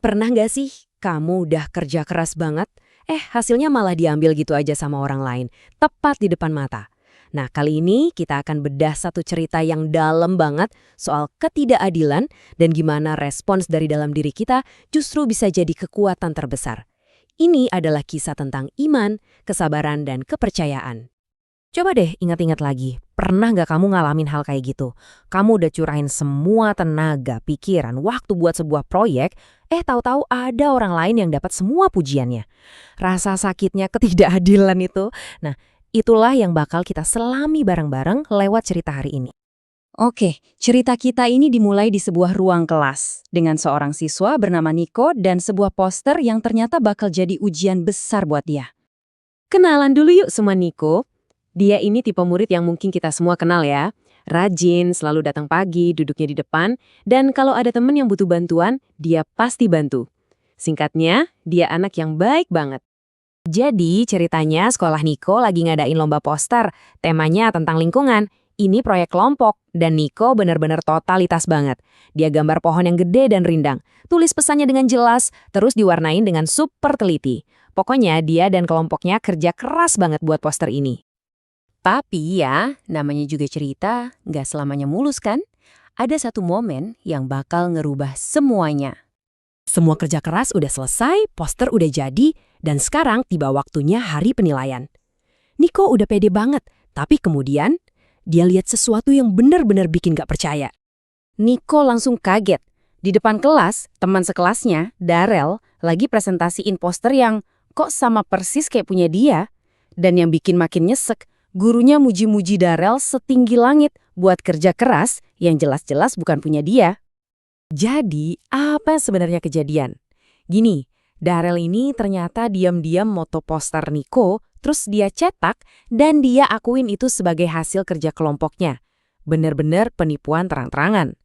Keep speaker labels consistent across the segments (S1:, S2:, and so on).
S1: Pernah nggak sih kamu udah kerja keras banget, hasilnya malah diambil gitu aja sama orang lain, tepat di depan mata? Nah, kali ini kita akan bedah satu cerita yang dalam banget soal ketidakadilan dan gimana respons dari dalam diri kita justru bisa jadi kekuatan terbesar. Ini adalah kisah tentang iman, kesabaran, dan kepercayaan. Coba deh ingat-ingat lagi, pernah nggak kamu ngalamin hal kayak gitu? Kamu udah curahin semua tenaga, pikiran, waktu buat sebuah proyek, tahu-tahu ada orang lain yang dapat semua pujiannya. Rasa sakitnya ketidakadilan itu. Nah, itulah yang bakal kita selami bareng-bareng lewat cerita hari ini.
S2: Oke, cerita kita ini dimulai di sebuah ruang kelas dengan seorang siswa bernama Niko dan sebuah poster yang ternyata bakal jadi ujian besar buat dia.
S1: Kenalan dulu yuk sama Niko. Dia ini tipe murid yang mungkin kita semua kenal ya. Rajin, selalu datang pagi, duduknya di depan, dan kalau ada temen yang butuh bantuan, dia pasti bantu. Singkatnya, dia anak yang baik banget. Jadi, ceritanya sekolah Niko lagi ngadain lomba poster. Temanya tentang lingkungan. Ini proyek kelompok, dan Niko benar-benar totalitas banget. Dia gambar pohon yang gede dan rindang. Tulis pesannya dengan jelas, terus diwarnain dengan super teliti. Pokoknya dia dan kelompoknya kerja keras banget buat poster ini. Tapi ya, namanya juga cerita, nggak selamanya mulus kan? Ada satu momen yang bakal ngerubah semuanya. Semua kerja keras udah selesai, poster udah jadi, dan sekarang tiba waktunya hari penilaian. Niko udah pede banget, tapi kemudian dia lihat sesuatu yang benar-benar bikin gak percaya. Niko langsung kaget. Di depan kelas, teman sekelasnya, Darel, lagi presentasiin poster yang kok sama persis kayak punya dia. Dan yang bikin makin nyesek, gurunya muji-muji Darel setinggi langit buat kerja keras yang jelas-jelas bukan punya dia. Jadi, apa sebenarnya kejadian? Gini, Darel ini ternyata diam-diam moto poster Niko, terus dia cetak, dan dia akuin itu sebagai hasil kerja kelompoknya. Bener-bener penipuan terang-terangan.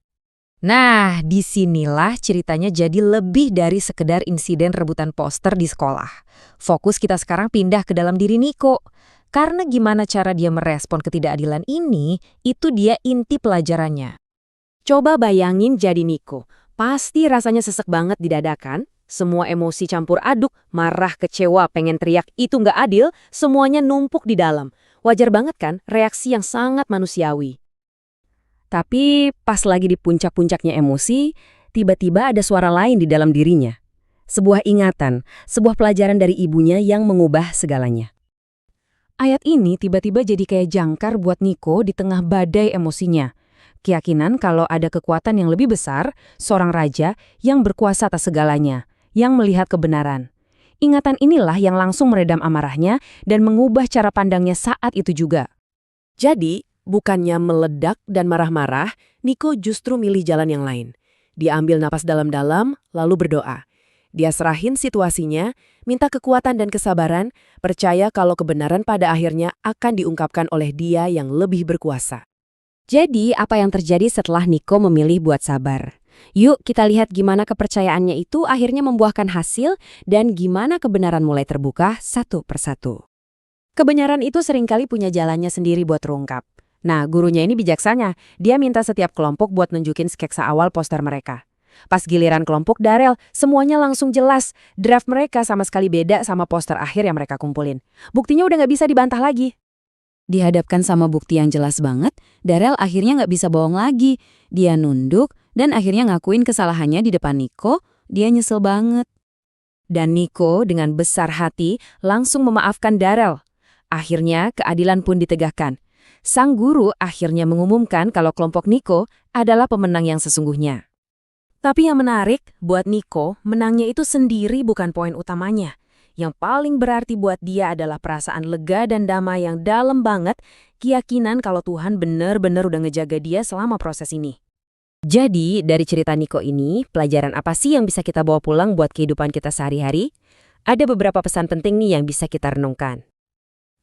S1: Nah, disinilah ceritanya jadi lebih dari sekedar insiden rebutan poster di sekolah. Fokus kita sekarang pindah ke dalam diri Niko. Karena gimana cara dia merespon ketidakadilan ini, itu dia inti pelajarannya. Coba bayangin jadi Niko. Pasti rasanya sesek banget di dada kan? Semua emosi campur aduk, marah, kecewa, pengen teriak, itu nggak adil, semuanya numpuk di dalam. Wajar banget kan, reaksi yang sangat manusiawi. Tapi pas lagi di puncak-puncaknya emosi, tiba-tiba ada suara lain di dalam dirinya. Sebuah ingatan, sebuah pelajaran dari ibunya yang mengubah segalanya. Ayat ini tiba-tiba jadi kayak jangkar buat Niko di tengah badai emosinya. Keyakinan kalau ada kekuatan yang lebih besar, seorang raja yang berkuasa atas segalanya, yang melihat kebenaran. Ingatan inilah yang langsung meredam amarahnya dan mengubah cara pandangnya saat itu juga. Jadi, bukannya meledak dan marah-marah, Niko justru milih jalan yang lain. Dia ambil napas dalam-dalam, lalu berdoa. Dia serahin situasinya, minta kekuatan dan kesabaran, percaya kalau kebenaran pada akhirnya akan diungkapkan oleh Dia yang lebih berkuasa. Jadi, apa yang terjadi setelah Niko memilih buat sabar? Yuk kita lihat gimana kepercayaannya itu akhirnya membuahkan hasil dan gimana kebenaran mulai terbuka satu persatu. Kebenaran itu seringkali punya jalannya sendiri buat terungkap. Nah, gurunya ini bijaksana. Dia minta setiap kelompok buat nunjukin sketsa awal poster mereka. Pas giliran kelompok Darel, semuanya langsung jelas. Draft mereka sama sekali beda sama poster akhir yang mereka kumpulin. Buktinya udah nggak bisa dibantah lagi. Dihadapkan sama bukti yang jelas banget, Darel akhirnya nggak bisa bohong lagi. Dia nunduk dan akhirnya ngakuin kesalahannya di depan Niko. Dia nyesel banget. Dan Niko dengan besar hati langsung memaafkan Darel. Akhirnya keadilan pun ditegakkan. Sang guru akhirnya mengumumkan kalau kelompok Niko adalah pemenang yang sesungguhnya. Tapi yang menarik, buat Niko, menangnya itu sendiri bukan poin utamanya. Yang paling berarti buat dia adalah perasaan lega dan damai yang dalam banget, keyakinan kalau Tuhan benar-benar udah ngejaga dia selama proses ini. Jadi, dari cerita Niko ini, pelajaran apa sih yang bisa kita bawa pulang buat kehidupan kita sehari-hari? Ada beberapa pesan penting nih yang bisa kita renungkan.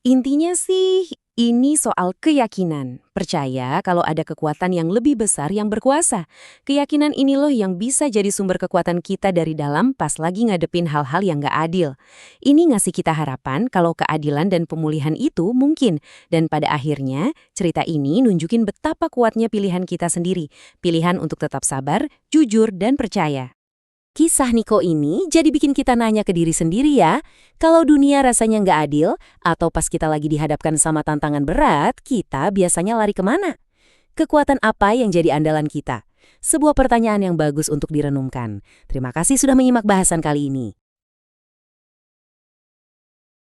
S1: Intinya sih, ini soal keyakinan. Percaya kalau ada kekuatan yang lebih besar yang berkuasa. Keyakinan ini loh yang bisa jadi sumber kekuatan kita dari dalam pas lagi ngadepin hal-hal yang gak adil. Ini ngasih kita harapan kalau keadilan dan pemulihan itu mungkin. Dan pada akhirnya, cerita ini nunjukin betapa kuatnya pilihan kita sendiri. Pilihan untuk tetap sabar, jujur, dan percaya. Kisah Niko ini jadi bikin kita nanya ke diri sendiri ya, kalau dunia rasanya nggak adil, atau pas kita lagi dihadapkan sama tantangan berat, kita biasanya lari kemana? Kekuatan apa yang jadi andalan kita? Sebuah pertanyaan yang bagus untuk direnungkan. Terima kasih sudah menyimak bahasan kali ini.